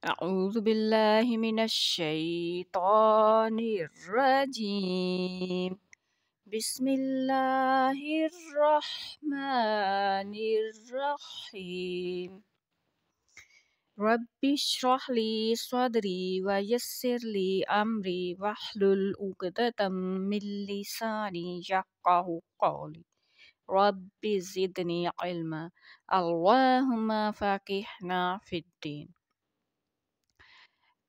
أعوذ بالله من الشيطان الرجيم بسم الله الرحمن الرحيم رب اشرح لي صدري ويسر لي أمري واحلل عقدة من لساني يفقهوا قولي رب زدني علما اللهم فقهنا في الدين۔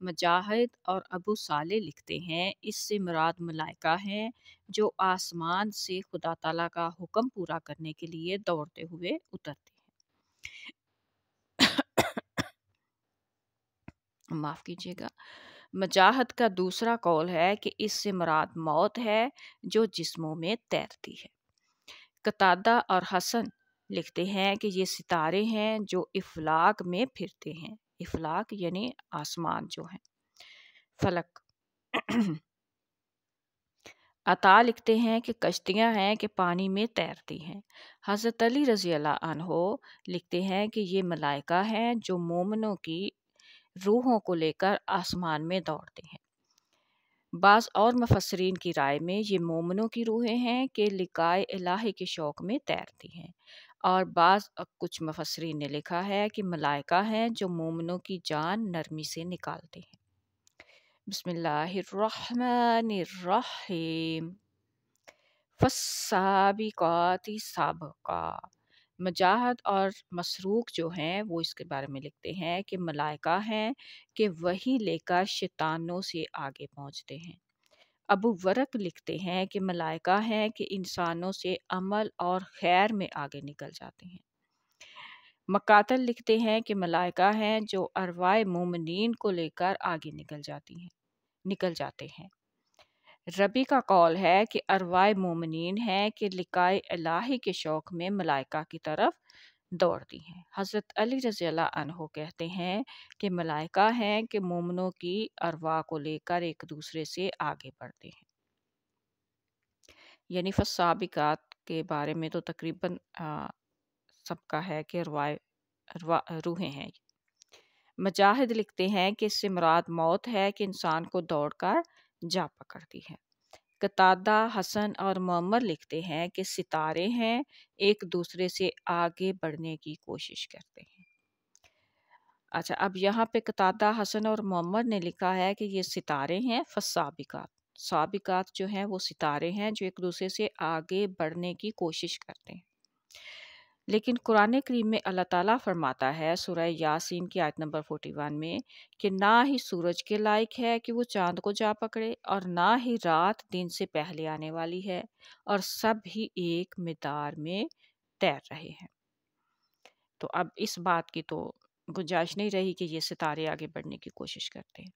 مجاہد اور ابو صالح لکھتے ہیں اس سے مراد ملائکہ ہیں جو آسمان سے خدا تعالیٰ کا حکم پورا کرنے کے لیے دوڑتے ہوئے اترتے ہیں۔ معاف کیجیے گا۔ مجاہد کا دوسرا قول ہے کہ اس سے مراد موت ہے جو جسموں میں تیرتی ہے۔ قتادہ اور حسن لکھتے ہیں کہ یہ ستارے ہیں جو افلاک میں پھرتے ہیں۔ افلاک یعنی آسمان جو ہے، فلک۔ عطا لکھتے ہیں کہ کشتیاں ہیں کہ پانی میں تیرتی ہیں۔ حضرت علی رضی اللہ عنہ لکھتے ہیں کہ یہ ملائکہ ہیں جو مومنوں کی روحوں کو لے کر آسمان میں دوڑتے ہیں۔ بعض اور مفسرین کی رائے میں یہ مومنوں کی روحیں ہیں کہ لقائے الہی کے شوق میں تیرتی ہیں، اور کچھ مفسرین نے لکھا ہے کہ ملائکہ ہیں جو مومنوں کی جان نرمی سے نکالتے ہیں۔ بسم اللہ الرحمن الرحیم۔ فالسابقات سابقا۔ مجاہد اور مسروق جو ہیں وہ اس کے بارے میں لکھتے ہیں کہ ملائکہ ہیں کہ وہی لے کر شیطانوں سے آگے پہنچتے ہیں۔ ابو ورق لکھتے ہیں کہ ملائکہ ہیں کہ انسانوں سے عمل اور خیر میں آگے نکل جاتے ہیں۔ مقاتل لکھتے ہیں کہ ملائکہ ہیں جو ارواح مومنین کو لے کر آگے نکل جاتے ہیں۔ ربی کا قول ہے کہ ارواح مومنین ہیں کہ لقائے الہی کے شوق میں ملائکہ کی طرف دوڑتی ہیں۔ حضرت علی رضی اللہ عنہ کہتے ہیں کہ ملائکہ ہیں کہ مومنوں کی ارواح کو لے کر ایک دوسرے سے آگے بڑھتے ہیں۔ یعنی فالسابقات کے بارے میں تو تقریباً سب کا ہے کہ روحیں ہیں۔ مجاہد لکھتے ہیں کہ اس سے مراد موت ہے کہ انسان کو دوڑ کر جا پکڑتی ہے۔ قتادہ، حسن اور معمر لکھتے ہیں کہ ستارے ہیں ایک دوسرے سے آگے بڑھنے کی کوشش کرتے ہیں۔ اچھا، اب یہاں پہ قتادہ، حسن اور معمر نے لکھا ہے کہ یہ ستارے ہیں فالسابقات۔ سابقات جو ہیں وہ ستارے ہیں جو ایک دوسرے سے آگے بڑھنے کی کوشش کرتے ہیں۔ لیکن قرآن کریم میں اللہ تعالیٰ فرماتا ہے سورہ یاسین کی آیت نمبر 41 میں کہ نہ ہی سورج کے لائق ہے کہ وہ چاند کو جا پکڑے، اور نہ ہی رات دن سے پہلے آنے والی ہے، اور سب ہی ایک مقدار میں تیر رہے ہیں۔ تو اب اس بات کی تو گنجائش نہیں رہی کہ یہ ستارے آگے بڑھنے کی کوشش کرتے ہیں۔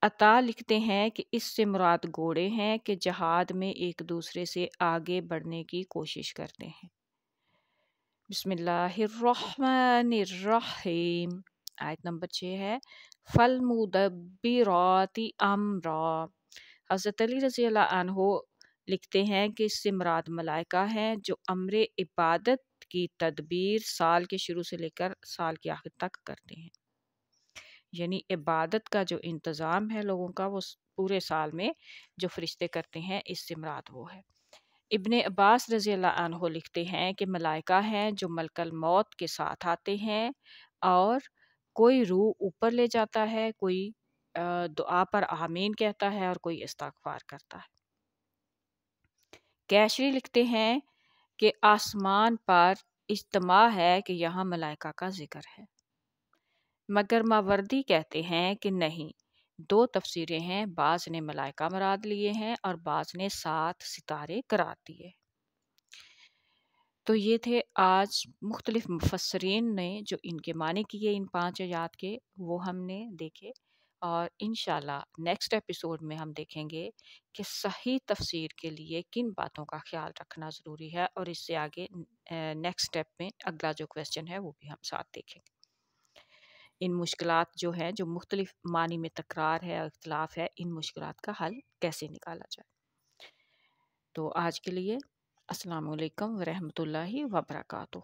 عطا لکھتے ہیں کہ اس سے مراد گھوڑے ہیں کہ جہاد میں ایک دوسرے سے آگے بڑھنے کی کوشش کرتے ہیں۔ بسم اللہ الرحمن الرحیم۔ آیت نمبر 6 ہے فالمدبرات امرا۔ حضرت علی رضی اللہ عنہ لکھتے ہیں کہ اس سے مراد ملائکہ ہیں جو امر عبادت کی تدبیر سال کے شروع سے لے کر سال کے آخر تک کرتے ہیں۔ یعنی عبادت کا جو انتظام ہے لوگوں کا وہ پورے سال میں جو فرشتے کرتے ہیں، اس سے مراد وہ ہے۔ ابن عباس رضی اللہ عنہ لکھتے ہیں کہ ملائکہ ہیں جو ملک الموت کے ساتھ آتے ہیں، اور کوئی روح اوپر لے جاتا ہے، کوئی دعا پر آمین کہتا ہے، اور کوئی استغفار کرتا ہے۔ کیشری لکھتے ہیں کہ آسمان پر اجتماع ہے کہ یہاں ملائکہ کا ذکر ہے، مگر ماوردی کہتے ہیں کہ نہیں، دو تفسیریں ہیں، بعض نے ملائکہ مراد لیے ہیں اور بعض نے 7 ستارے قرار دیے۔ تو یہ تھے آج مختلف مفسرین نے جو ان کے معنی کیے ان 5 آیات کے، وہ ہم نے دیکھے، اور انشاءاللہ نیکسٹ ایپیسوڈ میں ہم دیکھیں گے کہ صحیح تفسیر کے لیے کن باتوں کا خیال رکھنا ضروری ہے، اور اس سے آگے نیکسٹ اسٹیپ میں اگلا جو کویسچن ہے وہ بھی ہم ساتھ دیکھیں گے۔ ان مشکلات جو ہیں، جو مختلف معنی میں تکرار ہے اور اختلاف ہے، ان مشکلات کا حل کیسے نکالا جائے۔ تو آج کے لیے السلام علیکم ورحمۃ اللہ وبرکاتہ۔